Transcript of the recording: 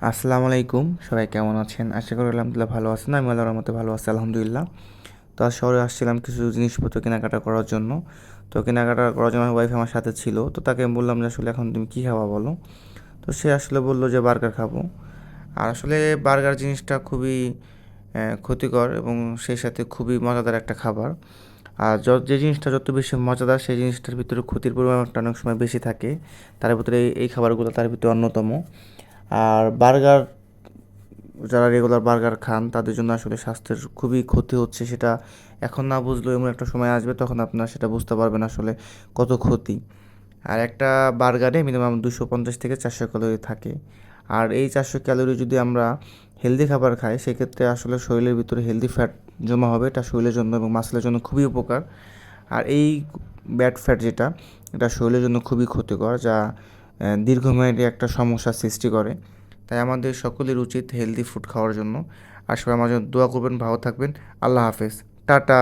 আসসালামু আলাইকুম, সবাই কেমন আছেন? আশা করি আলহামদুলিল্লাহ ভালো আছেন। আমি আল্লাহর রহমতে ভালো আছি আলহামদুলিল্লাহ। তো আজ শহরে আসছিলাম কিছু জিনিসপত্র কেনাকাটা করার জন্য। তো কেনাকাটা করার জন্য আমার ওয়াইফ আমার সাথে ছিল। তো তাকে আমি বললাম যে আসলে এখন তুমি কী খাবা বলো? তো সে আসলে বললো যে বার্গার খাবো। আর আসলে বার্গার জিনিসটা খুবই ক্ষতিকর এবং সেই সাথে খুবই মজাদার একটা খাবার। আর যে জিনিসটা যত বেশি মজাদার সেই জিনিসটার ভিতরে ক্ষতির পরিমাণটা অনেক সময় বেশি থাকে। তার ভিতরে এই খাবারগুলো তার ভিতরে অন্যতম। আর বার্গার, যারা রেগুলার বার্গার খান তাদের জন্য আসলে স্বাস্থ্যের খুবই ক্ষতি হচ্ছে, সেটা এখন না বুঝলেও এমন একটা সময় আসবে তখন আপনারা সেটা বুঝতে পারবেন আসলে কত ক্ষতি। আর একটা বার্গারে মিনিমাম 250 থেকে 400 ক্যালোরি থাকে। আর এই 400 ক্যালোরি যদি আমরা হেলদি খাবার খাই সেক্ষেত্রে আসলে শরীরের ভিতরে হেলদি ফ্যাট জমা হবে, এটা শরীরের জন্য এবং মাসলের জন্য খুবই উপকার। আর এই ব্যাড ফ্যাট যেটা, এটা শরীরের জন্য খুবই ক্ষতিকর, যা দীর্ঘমেয়াদী একটা সমস্যার সৃষ্টি করে। তাই আমাদের সকলের উচিত হেলদি ফুড খাওয়ার জন্য। আর সবাই আমার জন্য দোয়া করবেন, ভালো থাকবেন। আল্লাহ হাফেজ, টাটা।